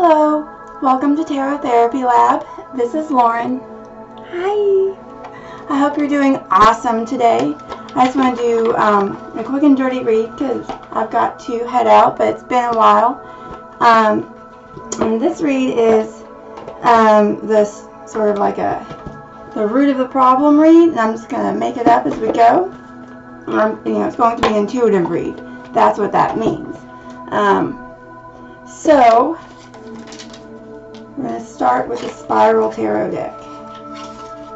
Hello, welcome to Tarot Therapy Lab. This is Lauren. Hi. I hope you're doing awesome today. I just want to do a quick and dirty read because I've got to head out, but it's been a while. And this read is this sort of like the root of the problem read, and I'm just going to make it up as we go. It's going to be an intuitive read. That's what that means. So we're going to start with the Spiral Tarot deck.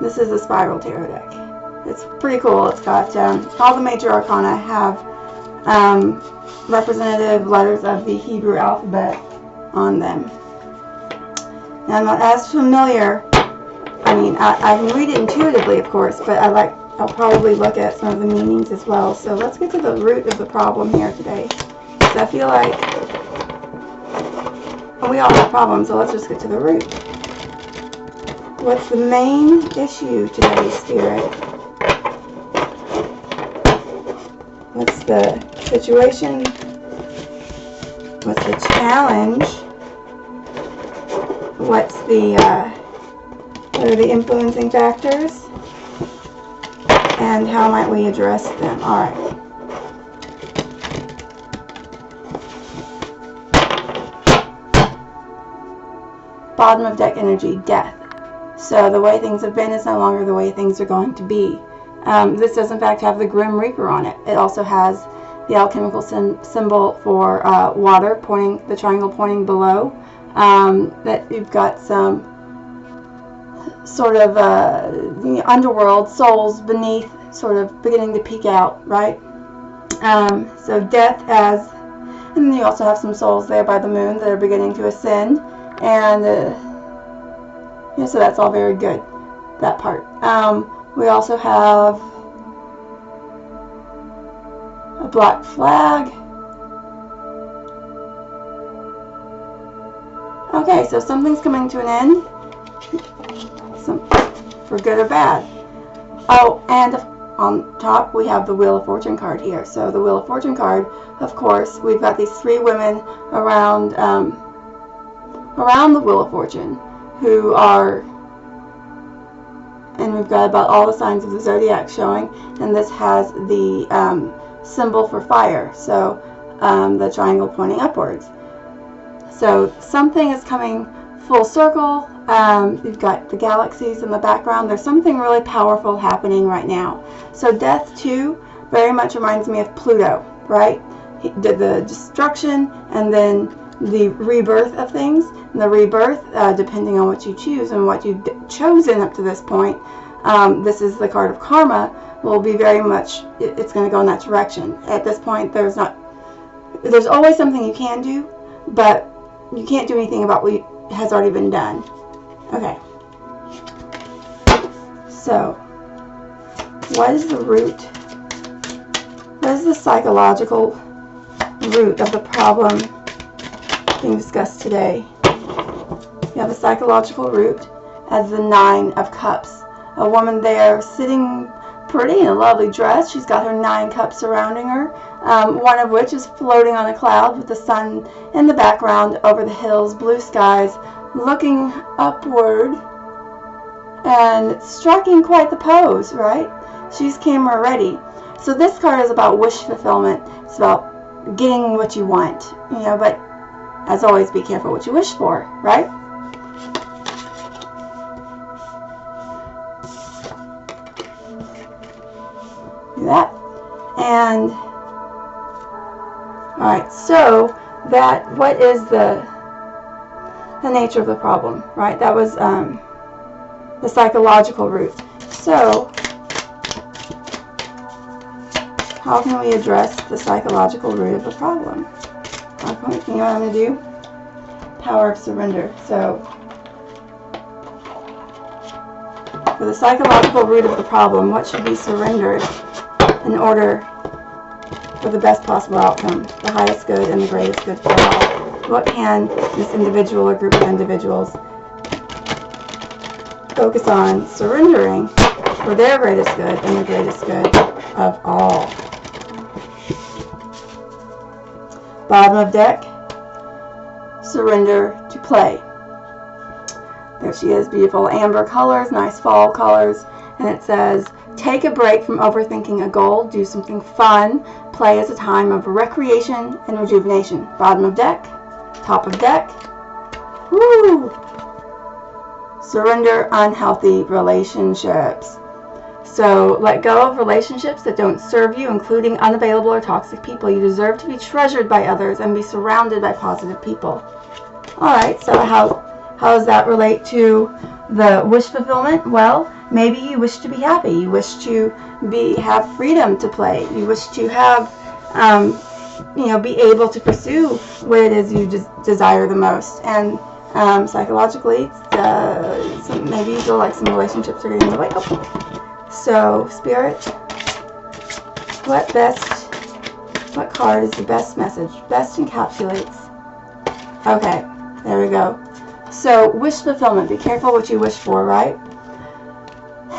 This is a Spiral Tarot deck. It's pretty cool. It's got all the major arcana have representative letters of the Hebrew alphabet on them. Now, I'm not as familiar. I mean, I can read it intuitively, of course, but I'll probably look at some of the meanings as well. So let's get to the root of the problem here today. So I feel like we all have problems, so let's just get to the root. What's the main issue today, Spirit? What's the situation? What's the challenge? What are the influencing factors? And how might we address them? Alright. Bottom of deck energy, death. So the way things have been is no longer the way things are going to be. This does in fact have the Grim Reaper on it. It also has the alchemical symbol for water, the triangle pointing below. That you've got some sort of underworld souls beneath, sort of beginning to peek out, right? So death and then you also have some souls there by the moon that are beginning to ascend. And so that's all very good, that part. We also have a black flag. Okay, so something's coming to an end, for good or bad. Oh, and on top we have the Wheel of Fortune card here. So the Wheel of Fortune card, of course, we've got these three women around the Wheel of Fortune who are, and we've got about all the signs of the zodiac showing, and this has the symbol for fire, so the triangle pointing upwards. So something is coming full circle. You've got the galaxies in the background. There's something really powerful happening right now. So death too very much reminds me of Pluto, right? The destruction and then the rebirth of things. And the rebirth, depending on what you choose and what you've chosen up to this point, this is the card of karma, will be very much, it's going to go in that direction. At this point, there's always something you can do, but you can't do anything about what has already been done. Okay. So, what is the root? What is the psychological root of the problem being discussed today? You have a psychological root as the Nine of Cups. A woman there sitting pretty in a lovely dress. She's got her 9 cups surrounding her, one of which is floating on a cloud with the sun in the background over the hills, blue skies, looking upward and striking quite the pose, right? She's camera ready. So this card is about wish fulfillment. It's about getting what you want, but as always, be careful what you wish for, right? Do that. And alright, so what is the nature of the problem, right? That was the psychological root. So how can we address the psychological root of the problem? You know what I'm going to do? Power of surrender. So for the psychological root of the problem, what should be surrendered in order for the best possible outcome, the highest good and the greatest good for all? What can this individual or group of individuals focus on surrendering for their greatest good and the greatest good of all? Bottom of deck, surrender to play. There she is, beautiful amber colors, nice fall colors, and it says, take a break from overthinking a goal, do something fun, play is a time of recreation and rejuvenation. Bottom of deck, top of deck, woo! Surrender unhealthy relationships. So let go of relationships that don't serve you, including unavailable or toxic people. You deserve to be treasured by others and be surrounded by positive people. Alright, so how does that relate to the wish fulfillment? Well, maybe you wish to be happy. You wish to have freedom to play. You wish to have, be able to pursue what it is you desire the most. And psychologically, maybe you feel like some relationships are getting in the way. So, Spirit, what card is the best message? Best encapsulates. Okay, there we go. So, wish fulfillment. Be careful what you wish for, right?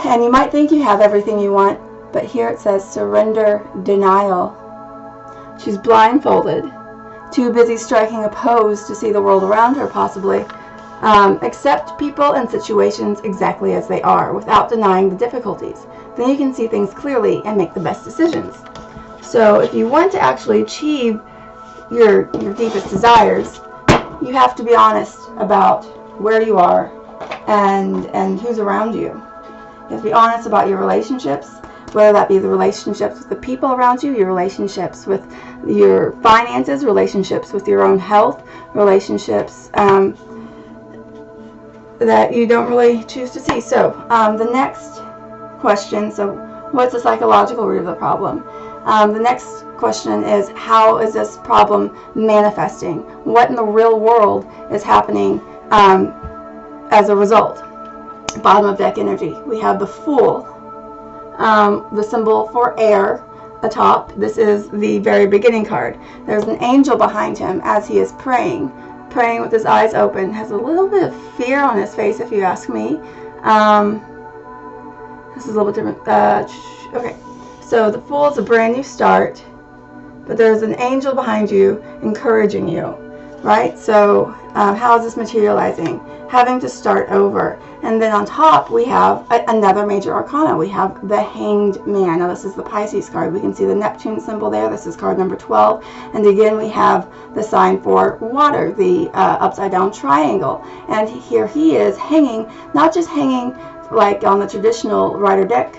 And you might think you have everything you want, but here it says surrender denial. She's blindfolded, too busy striking a pose to see the world around her, possibly. Accept people and situations exactly as they are, without denying the difficulties. Then you can see things clearly and make the best decisions. So if you want to actually achieve your deepest desires, you have to be honest about where you are and who's around you. You have to be honest about your relationships, whether that be the relationships with the people around you, your relationships with your finances, relationships with your own health, relationships that you don't really choose to see. So the next question, so what's the psychological root of the problem? The next question is, how is this problem manifesting? What in the real world is happening as a result? Bottom of deck energy, we have the Fool, the symbol for air atop. This is the very beginning card. There's an angel behind him as he is praying with his eyes open. Has a little bit of fear on his face, if you ask me. This is a little bit different. Okay, so the Fool is a brand new start, but there's an angel behind you encouraging you, right? So how is this materializing? Having to start over. And then on top we have another major arcana. We have the Hanged Man. Now this is the Pisces card. We can see the Neptune symbol there. This is card number 12. And again we have the sign for water, the upside down triangle. And here he is hanging, not just hanging like on the traditional Rider deck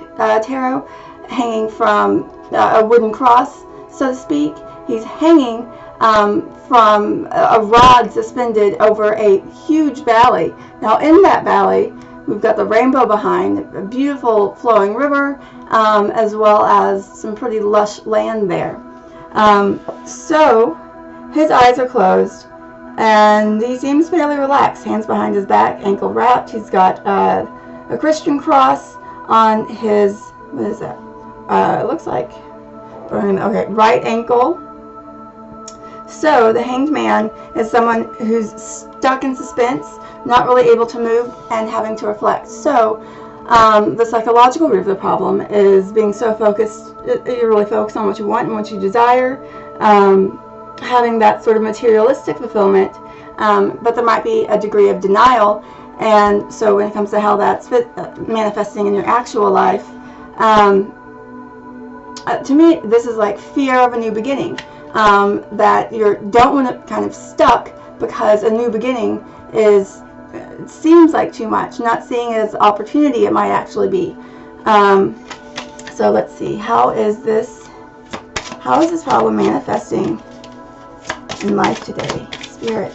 tarot, hanging from a wooden cross, so to speak. He's hanging from a rod suspended over a huge valley. Now in that valley we've got the rainbow behind, a beautiful flowing river, as well as some pretty lush land there. So his eyes are closed and he seems fairly relaxed, hands behind his back, ankle wrapped. He's got a Christian cross on his, what is that? It looks like, okay, right ankle. So the Hanged Man is someone who's stuck in suspense, not really able to move and having to reflect. So the psychological root of the problem is being so focused, you're really focused on what you want and what you desire, having that sort of materialistic fulfillment, but there might be a degree of denial. And so when it comes to how that's manifesting in your actual life, to me this is like fear of a new beginning. That you don't want to kind of stuck because a new beginning seems like too much. Not seeing it as opportunity, it might actually be. So let's see, how is this problem manifesting in life today? Spirit.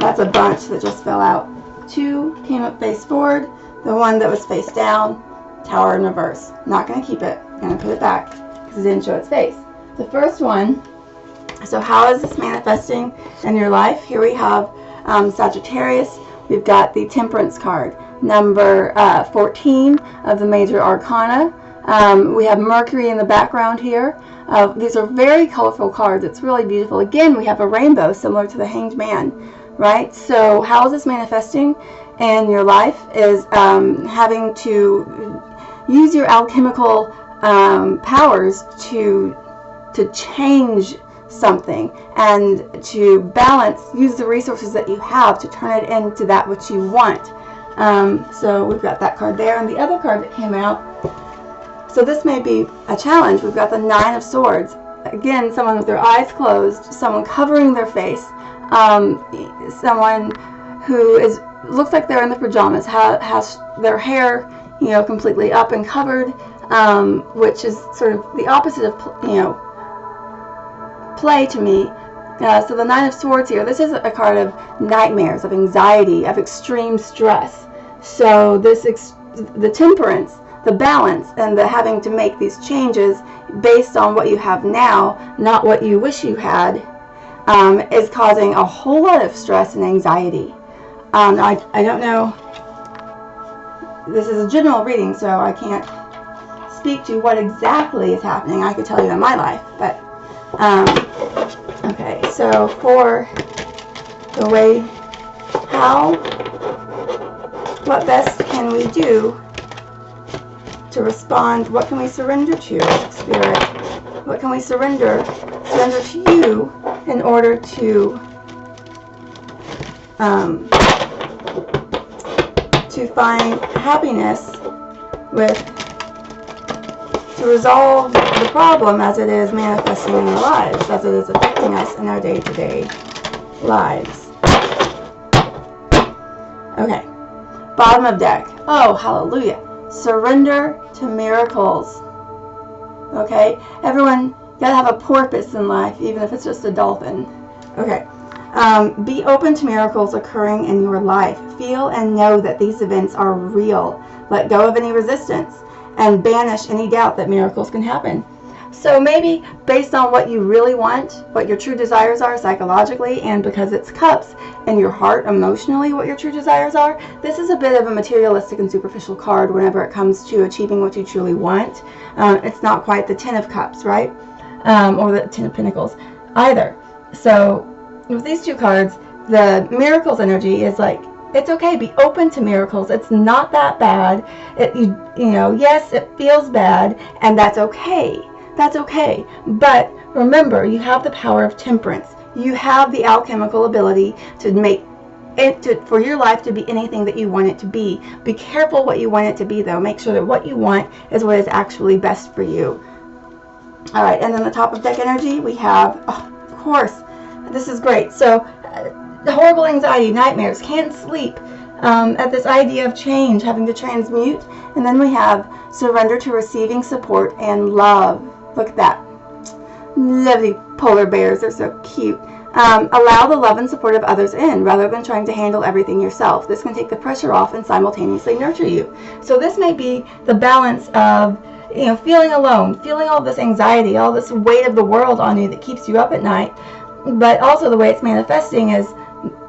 That's a bunch that just fell out. 2 came up face forward. The one that was face down, Tower in reverse. Not going to keep it. I'm going to put it back because it didn't show its face. The first one, so how is this manifesting in your life? Here we have Sagittarius. We've got the Temperance card, number 14 of the major arcana. We have Mercury in the background here. These are very colorful cards. It's really beautiful. Again, we have a rainbow similar to the Hanged Man, right? So how is this manifesting in your life is having to use your alchemical powers to change something, and to balance, use the resources that you have to turn it into that which you want. So we've got that card there, and the other card that came out, so this may be a challenge. We've got the Nine of Swords. Again, someone with their eyes closed, someone covering their face, someone who looks like they're in the pajamas, has their hair, you know, completely up and covered, which is sort of the opposite of, you know, play to me. So the Nine of Swords here, this is a card of nightmares, of anxiety, of extreme stress. So the temperance, the balance, and the having to make these changes based on what you have now, not what you wish you had, is causing a whole lot of stress and anxiety. I don't know, this is a general reading, so I can't speak to what exactly is happening. I could tell you in my life, but okay, so for the way, what best can we do to respond? What can we surrender to, Spirit? What can we surrender to you in order to find happiness to resolve the problem as it is manifesting in our lives, as it is affecting us in our day-to-day lives. Okay, bottom of deck. Oh, hallelujah. Surrender to miracles. Okay, everyone, you gotta have a porpoise in life, even if it's just a dolphin. Okay, be open to miracles occurring in your life. Feel and know that these events are real. Let go of any resistance and banish any doubt that miracles can happen. So maybe based on what you really want, what your true desires are psychologically, and because it's cups in your heart emotionally, what your true desires are, this is a bit of a materialistic and superficial card whenever it comes to achieving what you truly want. It's not quite the Ten of Cups, right? Or the Ten of Pentacles either. So with these two cards, the miracles energy is like, it's okay, be open to miracles. It's not that bad. You know, yes, it feels bad, and that's okay. That's okay. But remember, you have the power of temperance. You have the alchemical ability to make it, for your life to be anything that you want it to be. Be careful what you want it to be, though. Make sure that what you want is what is actually best for you. All right, and then the top of deck energy, we have, oh, of course, this is great. So, horrible anxiety, nightmares, can't sleep, at this idea of change, having to transmute. And then we have surrender to receiving support and love. Look at that. Lovely polar bears. They're so cute. Allow the love and support of others in rather than trying to handle everything yourself. This can take the pressure off and simultaneously nurture you. So this may be the balance of, you know, feeling alone, feeling all this anxiety, all this weight of the world on you that keeps you up at night. But also the way it's manifesting is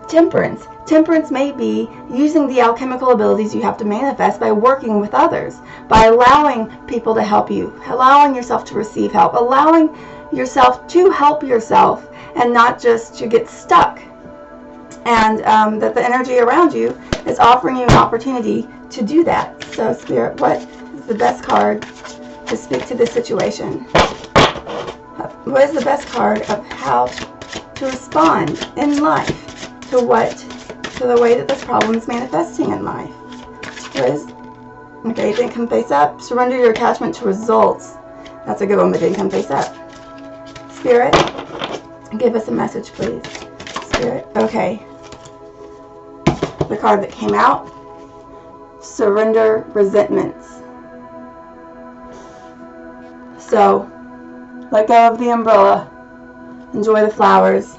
temperance. Temperance may be using the alchemical abilities you have to manifest by working with others, by allowing people to help you, allowing yourself to receive help, allowing yourself to help yourself, and not just to get stuck. And that the energy around you is offering you an opportunity to do that. So, Spirit, what is the best card to speak to this situation? What is the best card of how to respond in life to the way that this problem is manifesting in life? Okay, didn't come face up. Surrender your attachment to results. That's a good one, but didn't come face up. Spirit, give us a message, please. Spirit, okay. The card that came out, surrender resentments. So, let go of the umbrella. Enjoy the flowers.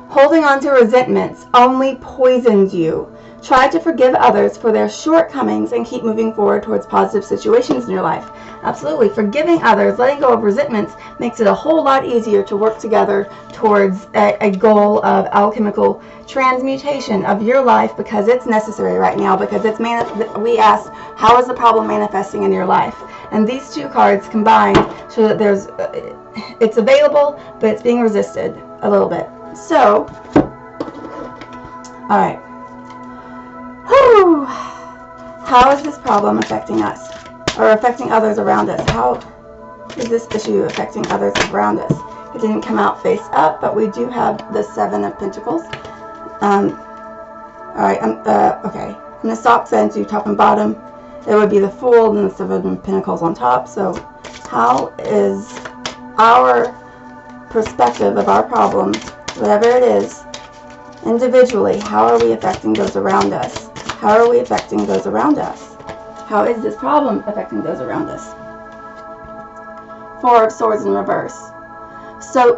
Holding on to resentments only poisons you. Try to forgive others for their shortcomings and keep moving forward towards positive situations in your life. Absolutely. Forgiving others, letting go of resentments makes it a whole lot easier to work together towards a goal of alchemical transmutation of your life, because it's necessary right now, because we asked, how is the problem manifesting in your life? And these two cards combined show that it's available, but it's being resisted a little bit. So, all right. Whew. How is this problem affecting us, or affecting others around us? How is this issue affecting others around us? It didn't come out face up, but we do have the 7 of Pentacles. Alright, okay. I'm going to stop then to top and bottom. It would be the Fool and the 7 of Pentacles on top. So how is our perspective of our problem, whatever it is, individually, how are we affecting those around us? How are we affecting those around us? How is this problem affecting those around us? 4 of Swords in reverse. So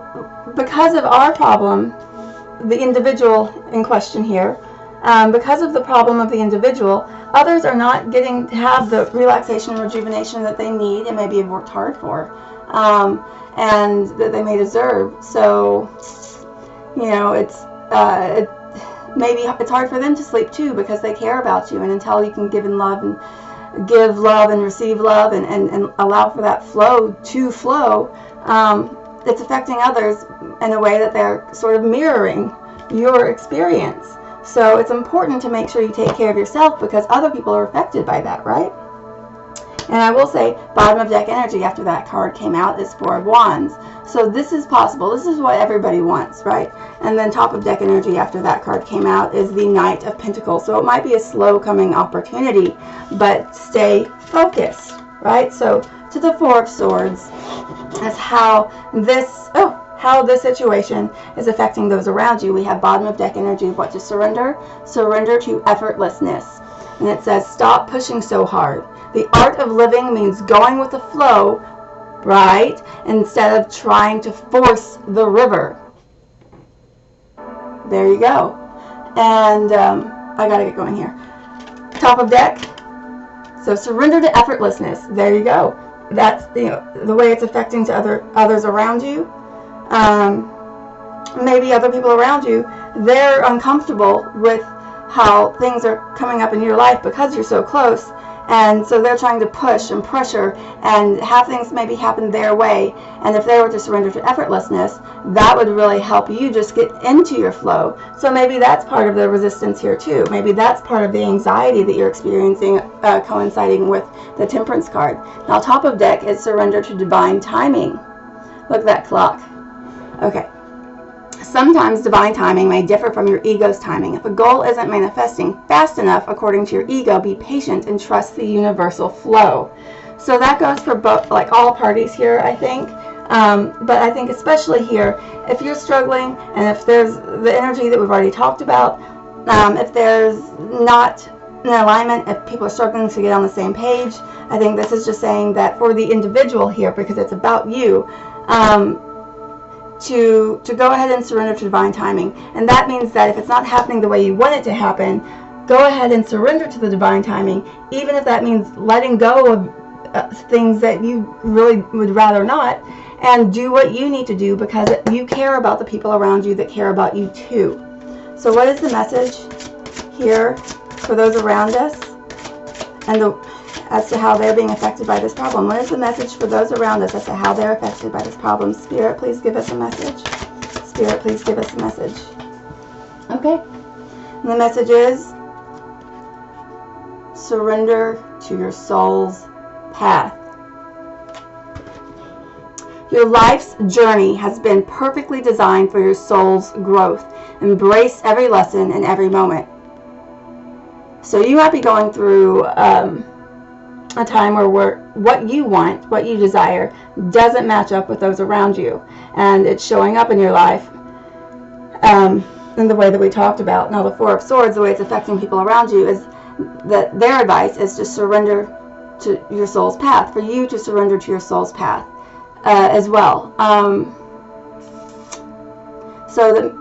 because of our problem, the individual in question here, because of the problem of the individual, others are not getting to have the relaxation and rejuvenation that they need and maybe have worked hard for, and that they may deserve. So, you know, maybe it's hard for them to sleep too, because they care about you, and until you can give love and receive love and allow for that flow to flow, it's affecting others in a way that they're sort of mirroring your experience. So it's important to make sure you take care of yourself, because other people are affected by that, right? And I will say, bottom of deck energy after that card came out is 4 of Wands. So this is possible. This is what everybody wants, right? And then top of deck energy after that card came out is the Knight of Pentacles. So it might be a slow coming opportunity, but stay focused, right? So to the 4 of Swords is how this situation is affecting those around you. We have bottom of deck energy of what to surrender. Surrender to effortlessness. And it says, stop pushing so hard. The art of living means going with the flow, right? Instead of trying to force the river. There you go. And I gotta get going here. Top of deck. So surrender to effortlessness. There you go. That's the way it's affecting to others around you. Maybe other people around you, they're uncomfortable with how things are coming up in your life because you're so close, and so they're trying to push and pressure and have things maybe happen their way. And if they were to surrender to effortlessness, that would really help you just get into your flow. So maybe that's part of the resistance here too. Maybe that's part of the anxiety that you're experiencing, coinciding with the Temperance card. Now top of deck is surrender to divine timing. Look at that clock. Okay. Sometimes divine timing may differ from your ego's timing. If a goal isn't manifesting fast enough according to your ego, be patient and trust the universal flow. So that goes for both, like all parties here, I think. But I think especially here, if you're struggling, and if there's the energy that we've already talked about, if there's not an alignment, if people are struggling to get on the same page, I think this is just saying that for the individual here, because it's about you, to go ahead and surrender to divine timing. And that means that if it's not happening the way you want it to happen, go ahead and surrender to the divine timing, even if that means letting go of things that you really would rather not, and do what you need to do, because you care about the people around you that care about you too. So what is the message here for those around us, and as to how they're being affected by this problem? What is the message for those around us as to how they're affected by this problem? Spirit, please give us a message. Spirit, please give us a message. Okay. And the message is, surrender to your soul's path. Your life's journey has been perfectly designed for your soul's growth. Embrace every lesson and every moment. So you might be going through a time where what you want, what you desire, doesn't match up with those around you, and it's showing up in your life in the way that we talked about. Now the 4 of Swords, the way it's affecting people around you, is that their advice is to surrender to your soul's path, for you to surrender to your soul's path as well. So that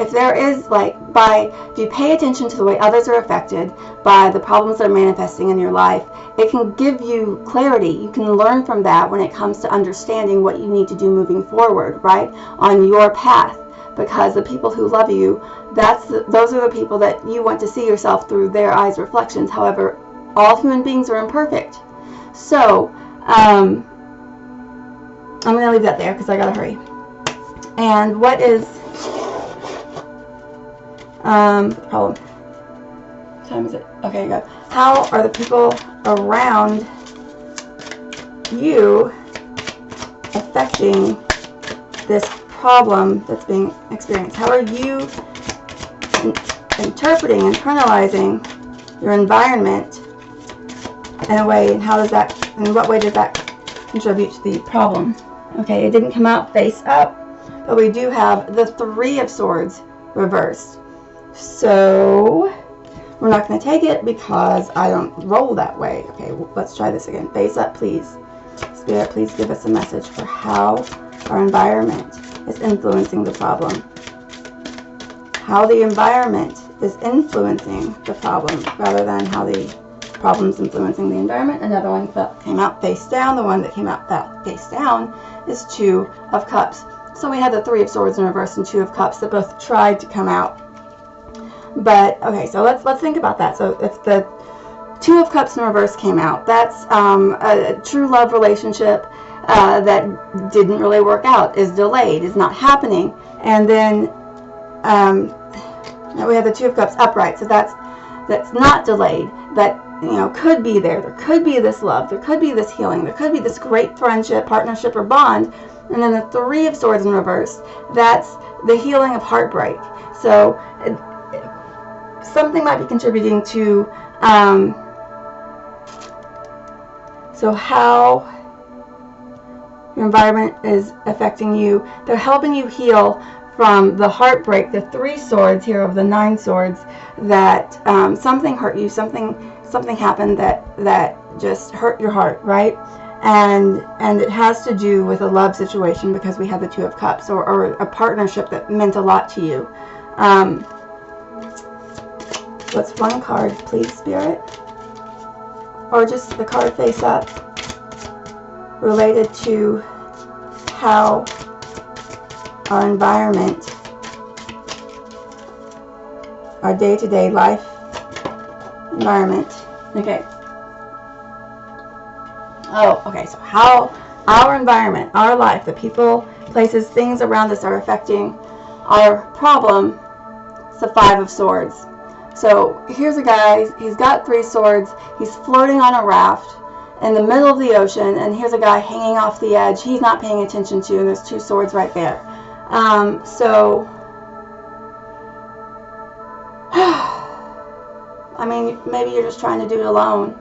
if there is, if you pay attention to the way others are affected by the problems that are manifesting in your life, it can give you clarity. You can learn from that when it comes to understanding what you need to do moving forward, right, on your path. Because the people who love you, those are the people that you want to see yourself through their eyes' reflections. However, all human beings are imperfect. So, I'm going to leave that there because I got to hurry. And what is the problem? What time is it? Okay, go. How are the people around you affecting this problem that's being experienced? How are you interpreting, internalizing your environment in a way, and how does that, in what way does that contribute to the problem? Okay, it didn't come out face up, but we do have the Three of Swords reversed. So we're not going to take it because I don't roll that way. Okay, let's try this again. Face up, please. Spirit, please give us a message for how our environment is influencing the problem. How the environment is influencing the problem rather than how the problem's influencing the environment. Another one that came out face down. The one that came out face down is Two of Cups. So we had the Three of Swords in reverse and Two of Cups that both tried to come out. But okay, so let's think about that. So if the Two of Cups in reverse came out, that's a true love relationship that didn't really work out, is delayed, is not happening. And then we have the Two of Cups upright, so that's not delayed, that, you know, could be there. There could be this love, there could be this healing, there could be this great friendship, partnership, or bond. And then the Three of Swords in reverse, that's the healing of heartbreak. So something might be contributing to so how your environment is affecting you. They're helping you heal from the heartbreak, the Three Swords here of the Nine Swords, that something hurt you, something happened that just hurt your heart, right? And it has to do with a love situation, because we have the Two of Cups, or a partnership that meant a lot to you. What's one card, please, Spirit? Or just the card face up, related to how our environment, our day-to-day life environment. Okay. Oh, okay. So how our environment, our life, the people, places, things around us are affecting our problem. It's the Five of Swords. So here's a guy, he's got Three Swords, he's floating on a raft in the middle of the ocean, and here's a guy hanging off the edge he's not paying attention to, and there's two swords right there. So I mean, maybe you're just trying to do it alone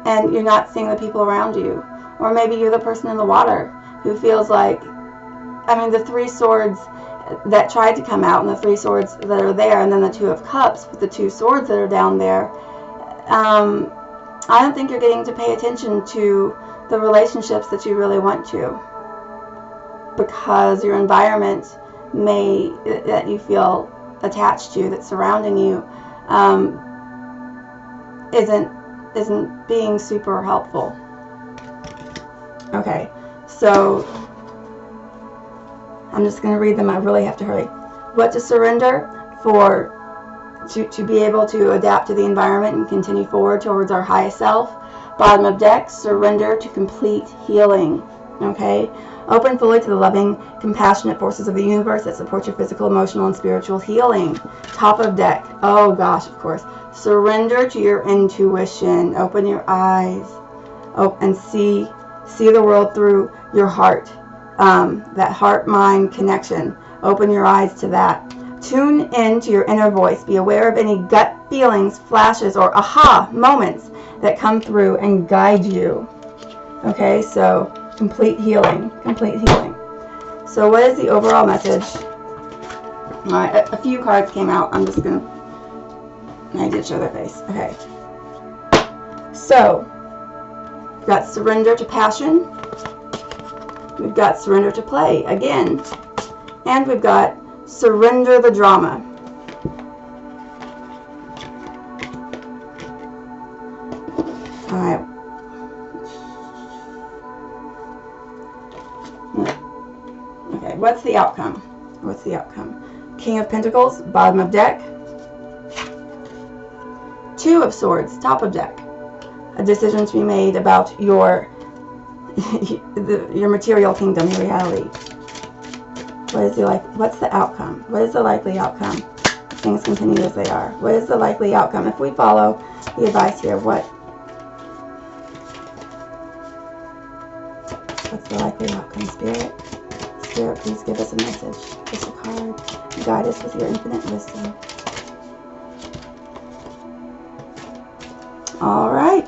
and you're not seeing the people around you. Or maybe you're the person in the water who feels like, I mean, the Three Swords that tried to come out and the Three Swords that are there, and then the Two of Cups with the two swords that are down there. I don't think you're getting to pay attention to the relationships that you really want to, because your environment that you feel attached to, that's surrounding you, isn't being super helpful. Okay, so I'm just going to read them. I really have to hurry. What to surrender to be able to adapt to the environment and continue forward towards our highest self. Bottom of deck, surrender to complete healing. Okay, open fully to the loving, compassionate forces of the universe that support your physical, emotional, and spiritual healing. Top of deck, oh gosh, of course, surrender to your intuition. Open your eyes, and see the world through your heart. That heart-mind connection. Open your eyes to that. Tune in to your inner voice. Be aware of any gut feelings, flashes, or aha moments that come through and guide you. Okay, so complete healing. Complete healing. So what is the overall message? Alright, a few cards came out. I'm just going to... I did show their face. Okay. So, we've got surrender to passion. We've got surrender to play, again. And we've got surrender the drama. Alright. Okay, what's the outcome? What's the outcome? King of Pentacles, bottom of deck. Two of Swords, top of deck. A decision to be made about your material kingdom, your reality. What's the outcome? What is the likely outcome? Things continue as they are. What is the likely outcome? If we follow the advice here, what's the likely outcome, Spirit? Spirit, please give us a message. Give us a card. Guide us with your infinite wisdom. All right.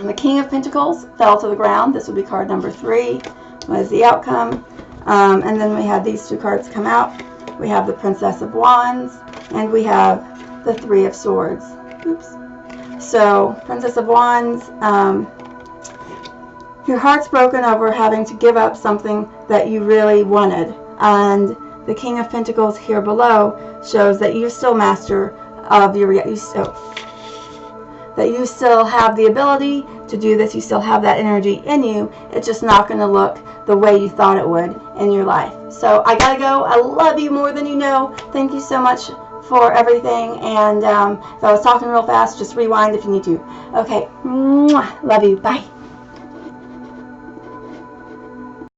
And the King of Pentacles fell to the ground. This would be card number 3. What is the outcome? And then we had these 2 cards come out. We have the Princess of Wands, and we have the 3 of Swords. Oops. So, Princess of Wands, your heart's broken over having to give up something that you really wanted. And the King of Pentacles here below shows that you're still master of your that you still have the ability to do this. You still have that energy in you. It's just not going to look the way you thought it would in your life. So I gotta go. I love you more than you know. Thank you so much for everything. And if I was talking real fast, just rewind if you need to. Okay. Mwah. Love you. Bye.